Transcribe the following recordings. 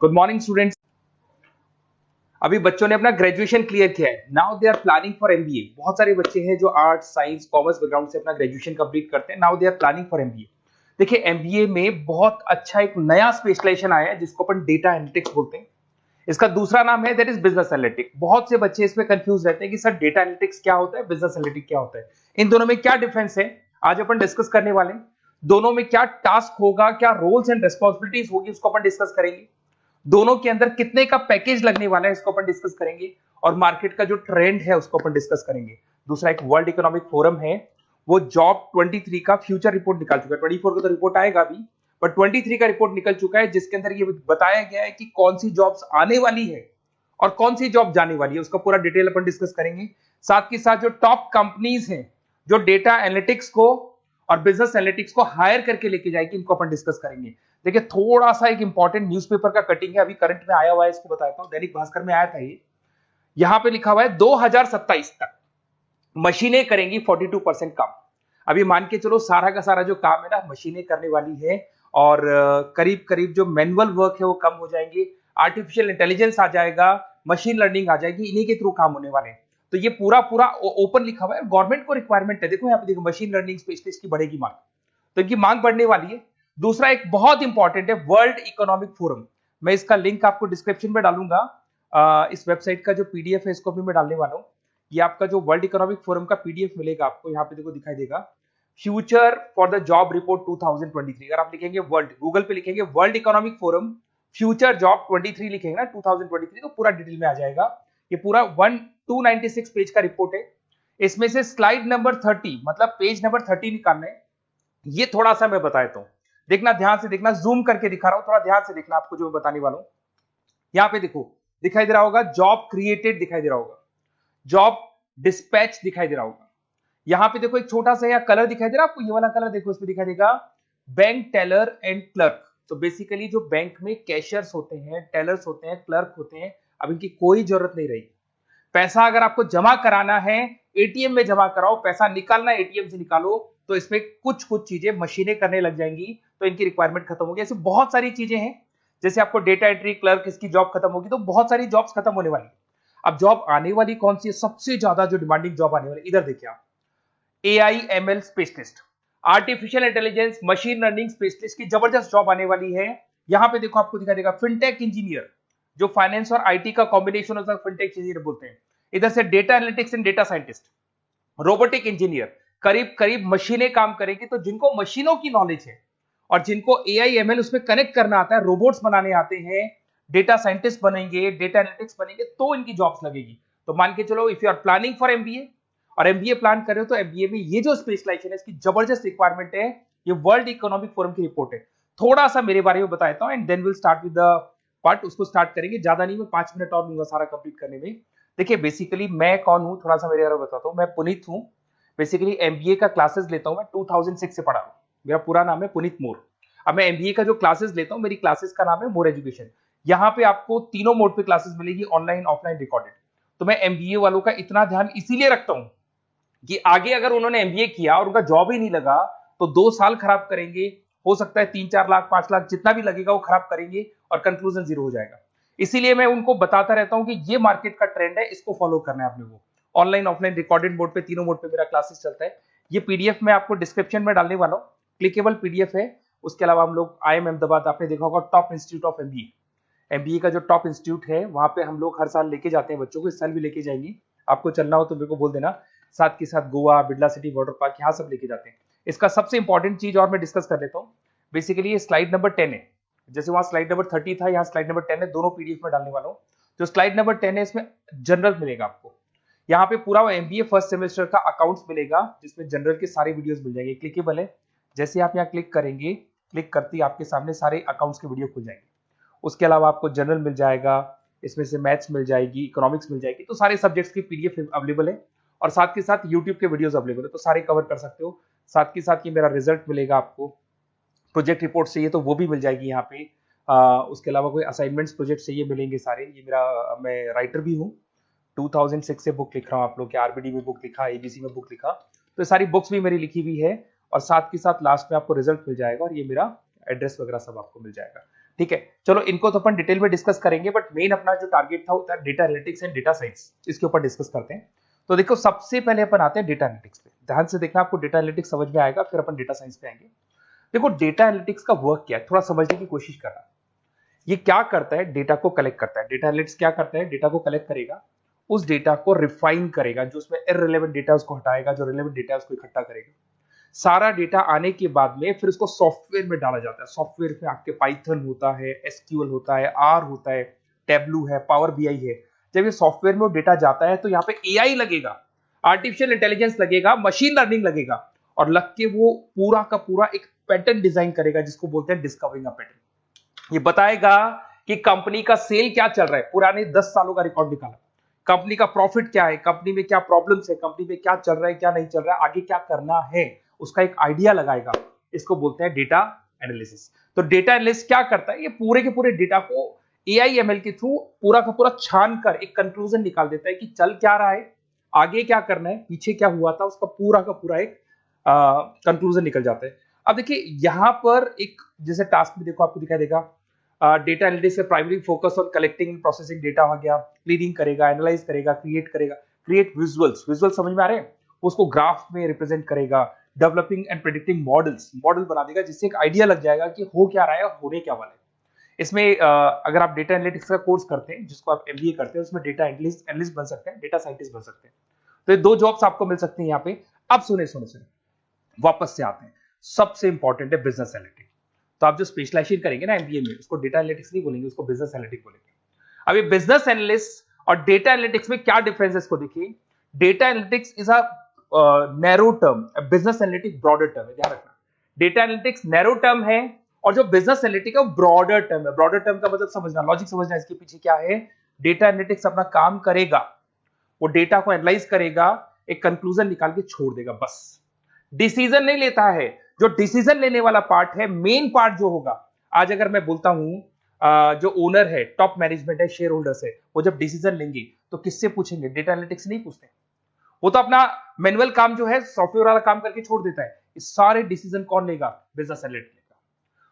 Good morning students. अभी बच्चों ने अपना ग्रेजुएशन क्लियर किया है। Now they are planning for MBA. बहुत सारे बच्चे हैं जो आर्ट्स, साइंस, कॉमर्स बैकग्राउंड से अपना ग्रेजुएशन कंप्लीट करते हैं। Now they are planning for MBA. देखिए, एमबीए में बहुत अच्छा एक नया स्पेशलाइजेशन आया है जिसको अपन डेटा एनालिटिक्स बोलते हैं। इसका दूसरा नाम है दैट इज बिजनेस एनालिटिक्स। बहुत से बच्चे इसमें कंफ्यूज रहते हैं कि सर डेटा एनालिटिक्स क्या होता है, बिजनेस एनालिटिक्स क्या होता है, इन दोनों में क्या डिफरेंस है। आज अपन डिस्कस करने वाले हैं। दोनों में क्या टास्क होगा, क्या रोल्स एंड रिस्पॉन्सिबिलिटीज होगी, उसको अपन डिस्कस करेंगे। दोनों के अंदर कितने का पैकेज लगने वाला है इसको अपन डिस्कस करेंगे, और मार्केट का जो ट्रेंड है उसको अपन डिस्कस करेंगे। दूसरा, एक वर्ल्ड इकोनॉमिक फोरम है, वो जॉब 23 का फ्यूचर रिपोर्ट निकाल चुका है। 24 का तो रिपोर्ट आएगा अभी, पर 23 का रिपोर्ट निकल चुका है जिसके अंदर ये बताया गया है कि कौन सी जॉब्स आने वाली है और कौन सी जॉब जाने वाली है, उसका पूरा डिटेल अपन डिस्कस करेंगे। साथ के साथ जो टॉप कंपनीज हैं जो डेटा एनालिटिक्स को और बिजनेस एनालिटिक्स को हायर करके लेके जाएगी, इनको अपन डिस्कस करेंगे। देखिए, थोड़ा सा एक इंपॉर्टेंट न्यूज़पेपर का कटिंग है, अभी करंट में आया हुआ है, इसको बताता हूं। दैनिक भास्कर में आया था ये। यहां पे लिखा हुआ है 2027 तक मशीनें करेंगी 42% काम। अभी मान के चलो सारा का सारा जो काम है ना मशीनें करने वाली है, और करीब करीब जो मैनुअल वर्क है वो कम हो जाएंगे, आर्टिफिशियल इंटेलिजेंस आ जाएगा, मशीन लर्निंग आ जाएगी, इन्हीं के थ्रू काम होने वाले हैं। तो ये पूरा पूरा ओपन लिखा हुआ है। गवर्नमेंट को रिक्वायरमेंट है, देखो यहाँ पे देखो, मशीन लर्निंग स्पेशलिस्ट की बढ़ेगी मांग, तो इनकी मांग बढ़ने वाली है। दूसरा एक बहुत इंपॉर्टेंट है वर्ल्ड इकोनॉमिक फोरम। मैं इसका लिंक आपको डिस्क्रिप्शन में डालूंगा। इस वेबसाइट का जो पीडीएफ है इसको भी मैं डालने वाला हूँ। ये आपका जो वर्ल्ड इकोनॉमिक फोरम का पीडीएफ मिलेगा आपको, यहाँ पे देखो दिखाई देगा, future for the job report 2023। अगर आप लिखेंगे वर्ल्ड, गूगल पे लिखेंगे world Economic forum future job 23 लिखेंगे ना 2023, तो पूरा डिटेल में आ जाएगा। ये पूरा 296 पेज का रिपोर्ट है। इसमें से स्लाइड नंबर 30 मतलब पेज नंबर 30 निकालना है। ये थोड़ा सा मैं बता देता हूं, देखना ध्यान से देखना, जूम करके दिखा रहा हूं, थोड़ा ध्यान से देखना आपको जो मैं बताने वाला हूं। यहां पे देखो दिखाई दे रहा होगा जॉब क्रिएटेड, दिखाई दे रहा होगा जॉब डिस्पैच, दिखाई दे रहा होगा। यहां पे देखो एक छोटा सा यहाँ कलर दिखाई दे रहा है आपको, ये वाला कलर देखो, इसमें दिखाई देगा बैंक टेलर एंड क्लर्क। तो बेसिकली जो बैंक में कैशियर्स होते हैं, टेलर्स होते हैं, क्लर्क होते हैं, अब इनकी कोई जरूरत नहीं रही। पैसा अगर आपको जमा कराना है एटीएम में जमा कराओ, पैसा निकालना एटीएम से निकालो, तो इसमें कुछ कुछ चीजें मशीनें करने लग जाएंगी, तो इनकी रिक्वायरमेंट खत्म होगी। ऐसे बहुत सारी चीजें हैं, जैसे आपको डेटा एंट्री क्लर्क, इसकी जॉब खत्म होगी, तो बहुत सारी जॉब्स खत्म होने वाली। अब जॉब आने वाली कौन सी है, सबसे ज्यादा जो डिमांडिंग जॉब आने वाली, इधर देखिए आप, AI ML specialist, artificial intelligence, machine learning specialist की जबरदस्त जॉब आने वाली है। यहां पे देखो आपको दिखाई देगा फिनटेक इंजीनियर, जो फाइनेंस और आईटी का कॉम्बिनेशन होता है, फिनटेक इंजीनियर बोलते हैं। इधर से data analytics and data scientist, robotic engineer, करीब करीब मशीनें काम करेंगी। तो जिनको मशीनों की नॉलेज है और जिनको एआई एमएल उसमें कनेक्ट करना आता है, रोबोट्स बनाने आते हैं, डेटा साइंटिस्ट बनेंगे, डेटा एनालिटिक्स बनेंगे, तो इनकी जॉब्स लगेगी। तो मान के चलो if you are planning for MBA और एमबीए प्लान कर रहे हो, तो एमबीए में ये जो स्पेशलाइजेशन है इसकी जबरदस्त रिक्वायरमेंट है। ये वर्ल्ड इकोनॉमिक फोरम की रिपोर्ट है। थोड़ा सा मेरे बारे में बताता हूं and then will start with the part. उसको स्टार्ट करेंगे, ज्यादा नहीं, मैं 5 मिनट और लूंगा सारा कंप्लीट करने में। देखिए बेसिकली मैं कौन हूं, थोड़ा सा मेरे बारे में बताता हूं। मैं पुनीत हूं, बेसिकली एमबीए का क्लासेस लेता हूं, मैं 2006 से पढ़ा हूं। मेरा पूरा नाम है पुनीत मोर। अब मैं एमबीए का जो क्लासेस लेता हूं, मेरी क्लासेस का नाम है मोर एजुकेशन। यहाँ पे आपको तीनों मोड पे क्लासेस मिलेगी, ऑनलाइन, ऑफलाइन, रिकॉर्डेड। तो मैं एमबीए वालों का इतना ध्यान इसीलिए रखता हूं कि आगे अगर उन्होंने एमबीए किया और उनका जॉब ही नहीं लगा, तो 2 साल खराब करेंगे, हो सकता है 3-4 लाख 5 लाख जितना भी लगेगा वो खराब करेंगे और कंक्लूजन जीरो हो जाएगा। इसीलिए मैं उनको बताता रहता हूं कि ये मार्केट का ट्रेंड है, इसको फॉलो करना है आपने को। ऑनलाइन, ऑफलाइन, रिकॉर्डेड मोड पे, तीनों मोड पे मेरा क्लासेस चलता है। ये पीडीएफ मैं आपको डिस्क्रिप्शन में डालने वाला हूँ, क्लिकेबल पीडीएफ है। उसके अलावा हम लोग आईएम अहमदाबाद, आपने देखा होगा top institute of MBA, MBA का जो टॉप इंस्टीट्यूट है, वहां पे हम लोग हर साल लेके जाते हैं बच्चों को, इस साल भी लेके जाएंगे। आपको चलना हो तो मेरे को बोल देना। साथ के साथ Goa, Birla city water park, यहाँ सब लेके जाते हैं। इसका सबसे इंपॉर्टेंट चीज और मैं डिस्कस कर लेता हूँ। बेसिकली ये स्लाइड नंबर 10 है, जैसे वहां स्लाइड नंबर 30 था, यहाँ स्लाइड नंबर 10 है, दोनों पीडीएफ में डालने वाला हूँ। जो स्लाइड नंबर 10 है इसमें जनरल मिलेगा आपको। यहाँ पे पूरा एमबीए फर्स्ट सेमेस्टर का अकाउंट्स मिलेगा, जिसमें जनरल के सारे वीडियोस मिल जाएंगे, क्लिकेबल है। जैसे आप यहाँ क्लिक करेंगे, क्लिक करते ही आपके सामने सारे अकाउंट्स के वीडियो खुल जाएंगे। उसके अलावा आपको जनरल मिल जाएगा, इसमें से मैथ्स मिल जाएगी, इकोनॉमिक्स मिल जाएगी, तो सारे सब्जेक्ट्स की पीडीएफ अवेलेबल है। और साथ के साथ यूट्यूब के वीडियोस अवेलेबल है, तो सारे कवर कर सकते हो। साथ के साथ ये मेरा रिजल्ट मिलेगा आपको। प्रोजेक्ट रिपोर्ट चाहिए तो वो भी मिल जाएगी यहाँ पे। उसके अलावा कोई असाइनमेंट्स, प्रोजेक्ट चाहिए, मिलेंगे सारे। ये मेरा, मैं राइटर भी हूँ, 2006 से बुक लिख रहा हूँ। आप लोग के आरबीडी में बुक लिखा, एबीसी में बुक लिखा, तो सारी बुक्स भी मेरी लिखी हुई है। और साथ के साथ लास्ट में आपको रिजल्ट मिल जाएगा, और ये मेरा एड्रेस वगैरह सब आपको मिल जाएगा। ठीक है, चलो इनको तो अपन डिटेल में डिस्कस करेंगे, बट मेन अपना जो टारगेट था होता है data analytics and data science, इसके ऊपर डिस्कस करते हैं। तो देखो सबसे पहले अपन आते हैं डेटा एनालिटिक्स पे, ध्यान से देखना, आपको डेटा एनालिटिक्स समझ में आएगा, फिर अपन डेटा साइंस पे आएंगे। देखो डेटा एनालिटिक्स का वर्क क्या है, थोड़ा समझने की कोशिश करना। ये क्या करता है, डेटा को कलेक्ट करता है। डेटा एनालिटिक्स क्या करता है, डेटा को कलेक्ट करेगा, उस डेटा को रिफाइन करेगा, जो उसमें इररिलेवेंट डेटा उसको हटाएगा, जो रिलेवेंट डेटा उसको इकट्ठा करेगा। सारा डेटा आने के बाद में फिर उसको सॉफ्टवेयर में डाला जाता है। सॉफ्टवेयर में आपके पाइथन होता है, एसक्यूएल होता है, आर होता है, टेबलू है, पावर बीआई है। जब ये सॉफ्टवेयर में डेटा जाता है तो यहाँ पे एआई लगेगा, आर्टिफिशियल इंटेलिजेंस लगेगा, मशीन लर्निंग लगेगा, और लग के वो पूरा का पूरा एक पैटर्न डिजाइन करेगा, जिसको बोलते हैं डिस्कवरिंग अ पैटर्न। ये बताएगा कि कंपनी का सेल क्या चल रहा है, पुराने 10 सालों का रिकॉर्ड निकाला, कंपनी का प्रॉफिट क्या है, कंपनी में क्या प्रॉब्लम्स है, कंपनी में क्या चल रहा है, क्या नहीं चल रहा है, आगे क्या करना है, उसका एक आइडिया लगाएगा। इसको बोलते हैं डेटा एनालिसिस। तो डेटा एनालिस्ट क्या करता है, ये पूरे के पूरे डेटा को एआईएमएल के थ्रू पूरा का पूरा छान कर एक कंक्लूजन निकाल देता है कि चल क्या रहा है, आगे क्या करना है, पीछे क्या हुआ था, उसका पूरा का पूरा एक कंक्लूजन निकल जाता है। अब देखिए यहां पर एक जैसे टास्क में देखो आपको दिखाई देगा, डेटा एनालिटिक्स से primary focus on collecting and processing data हो गया, क्लीनिंग करेगा, एनालाइज करेगा, क्रिएट करेगा, क्रिएट विजुअल्स, विजुअल समझ में आ रहे हैं, उसको ग्राफ में रिप्रेजेंट करेगा, developing and predicting models, model बना देगा जिससे एक आइडिया लग जाएगा कि हो क्या रहा है और होने क्या वाला है। इसमें अगर आप डेटा एनालिटिक्स का कोर्स करते हैं, जिसको आप एमबीए करते हैं, उसमें डेटा एनालिस्ट बन सकते हैं, डेटा साइंटिस्ट बन सकते हैं। तो ये दो जॉब्स आपको मिल सकती हैं यहाँ पे। अब सुने सुने सुने वापस से आते हैं, सबसे इंपॉर्टेंट है बिजनेस एनालिटिक्स। तो आप जो स्पेशलाइजेशन करेंगे ना एमबीए में, उसको डेटा एनालिटिक्स नहीं बोलेंगे, उसको बिजनेस एनालिटिक्स बोलेंगे। अब ये बिजनेस एनालिस्ट और डेटा एनालिटिक्स में क्या डिफरेंस है इसको देखिए। Data analytics is a narrow term, business analytics broader term है, ध्यान रखना। डेटा एनालिटिक्स नैरो टर्म है और जो बिजनेस एनालिटिक्स है वो ब्रॉडर टर्म है। ब्रॉडर टर्म का मतलब समझना, लॉजिक समझना इसके पीछे क्या है। डेटा एनालिटिक्स अपना काम करेगा, वो डेटा को एनालाइज करेगा, एक कंक्लूजन निकाल के छोड़ देगा, बस। डिसीजन नहीं लेता है। जो डिसीजन लेने वाला पार्ट है, मेन पार्ट जो होगा, आज अगर मैं बोलता हूं जो ओनर है, टॉप मैनेजमेंट है, शेयर होल्डर्स है, वो जब डिसीजन लेंगे तो किससे पूछेंगे, डेटा एनालिटिक्स नहीं पूछते। वो तो अपना मैनुअल काम जो है, सॉफ्टवेयर वाला काम करके छोड़ देता है। इस सारे डिसीजन कौन लेगा, बिजनेस एनालिटिक्स लेगा।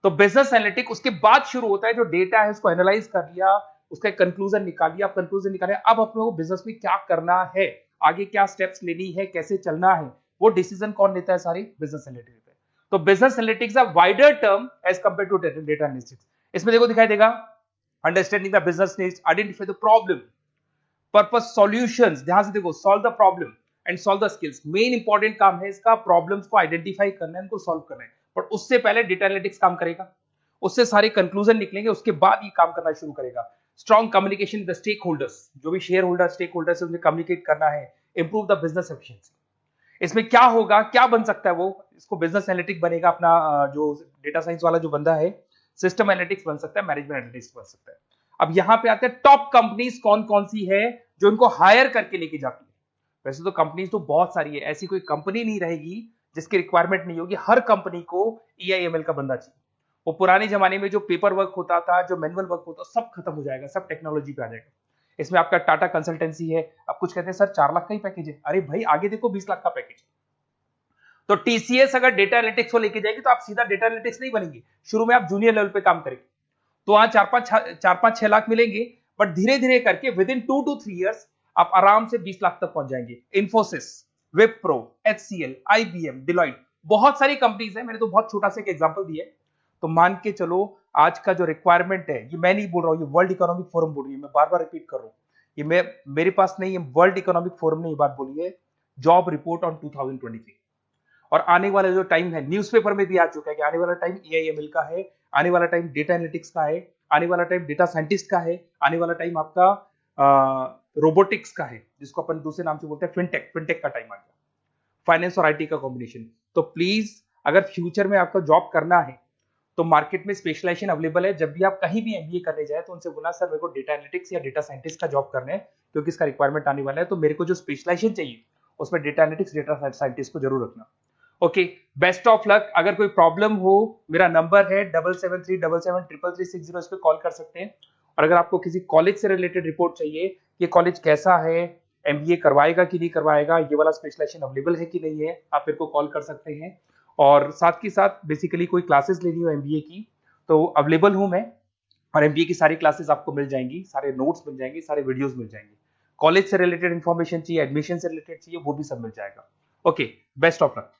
तो बिजनेस एनालिटिक्स उसके बाद शुरू होता है, जो डेटा है उसको एनालाइज कर लिया, उसका एक कंक्लूजन निकाल लिया, कंक्लूजन निकाले, अब अपने को बिजनेस में क्या करना है, आगे क्या स्टेप्स लेनी है, कैसे चलना है, वो डिसीजन कौन लेता है, सारी बिजनेस एनालिटिक्स लेता है। तो business analytics a wider term as compare to data analytics. इसमें देखो दिखाई देगा, understanding the business needs, identify the problem, purpose, solutions, ध्यान से देखो, solve the problem and solve the skills. Main important काम है इसका, प्रॉब्लम्स को आइडेंटिफाई करना है, उनको सॉल्व करना है, पर उससे पहले डेटा एनालिटिक्स काम करेगा, उससे सारे कंक्लूजन निकलेंगे, उसके बाद ये काम करना शुरू करेगा। Strong communication with the stakeholders, जो भी शेयर होल्डर स्टेक होल्डर से उन्हें कम्युनिकेट करना है, इंप्रूव द बिजनेस एफिशिएंसी। इसमें क्या होगा, क्या बन सकता है वो, इसको बिजनेस एनालिटिक्स बनेगा अपना, जो डेटा साइंस वाला जो बंदा है, सिस्टम एनालिटिक्स बन सकता है, मैनेजमेंट एनालिटिक्स बन सकता है। अब यहां पे आते हैं टॉप कंपनीज कौन कौन सी है जो इनको हायर करके लेके जाती है। वैसे तो कंपनीज तो बहुत सारी है, ऐसी कोई कंपनी नहीं रहेगी जिसकी रिक्वायरमेंट नहीं होगी, हर कंपनी को ईआईएमएल का बंदा चाहिए। वो पुराने जमाने में जो पेपर वर्क होता था, जो मैनुअल वर्क होता, सब खत्म हो जाएगा, सब टेक्नोलॉजी पे आ जाएगा। इसमें आपका टाटा कंसल्टेंसी है, अब कुछ कहते हैं सर 4 लाख का ही पैकेज है, अरे भाई आगे देखो 20 लाख का पैकेज है। तो टीसीएस अगर डेटा एनालिटिक्स को लेके जाएगी तो आप सीधा डेटा एनालिटिक्स नहीं बनेंगे, शुरू में आप जूनियर लेवल पे काम करेंगे, तो वहां 4-5-6 लाख मिलेंगे, बट धीरे धीरे करके विद इन 2 to 3 years आप आराम से 20 लाख तक पहुंच जाएंगे। Infosys, Wipro, HCL, IBM, Deloitte, बहुत सारी कंपनीज है, मैंने तो बहुत छोटा सा एक एग्जांपल दिया है। तो मान के चलो आज का जो रिक्वायरमेंट है, ये मैं नहीं बोल रहा हूं, ये वर्ल्ड इकोनॉमिक फोरम बोल रही है, मैं बार बार रिपीट कर रहा हूं, ये मैं मेरे पास नहीं है, वर्ल्ड इकोनॉमिक फोरम ने ये बात बोली है, जॉब रिपोर्ट ऑन 2023। और आने वाला जो टाइम है, न्यूज़पेपर में भी आ चुका है कि आने वाला टाइम एआईएमएल का है, आने वाला टाइम डेटा एनालिटिक्स का है, आने वाला टाइम डेटा साइंटिस्ट का है, आने वाला टाइम आपका रोबोटिक्स का है, जिसको अपन दूसरे नाम से बोलते हैं फिनटेक, फिनटेक का टाइम आ गया, फाइनेंस और आईटी का कॉम्बिनेशन। तो प्लीज अगर फ्यूचर में आपको जॉब करना है तो मार्केट में स्पेशलाइजेशन अवेलेबल है। जब भी आप कहीं भी एमबीए करने जाए तो उनसे बोला सर मेरे को डेटा एनालिटिक्स या डेटा साइंटिस्ट का जॉब करना है, क्योंकि इसका रिक्वायरमेंट आने वाला है, तो मेरे को जो स्पेशलाइजेशन चाहिए उसमें डेटा एनालिटिक्स, डेटा साइंटिस्ट को जरूर रखना। Okay, best of luck. अगर कोई प्रॉब्लम हो, मेरा नंबर है 7737733360, इस पे कॉल कर सकते हैं। और अगर आपको किसी कॉलेज से रिलेटेड रिपोर्ट चाहिए, ये कॉलेज कैसा है, एमबीए करवाएगा कि नहीं करवाएगा, ये वाला स्पेशलाइजेशन अवेलेबल है कि नहीं है, आप मेरे को कॉल कर सकते हैं। और साथ ही साथ बेसिकली कोई क्लासेस लेनी हो एमबीए की तो अवेलेबल हूं मैं, और एमबीए की सारी क्लासेस आपको मिल जाएंगी, सारे नोट्स मिल जाएंगे, सारे वीडियोस मिल जाएंगे। कॉलेज से रिलेटेड इन्फॉर्मेशन चाहिए, एडमिशन से रिलेटेड चाहिए, वो भी सब मिल जाएगा। Okay, best of luck.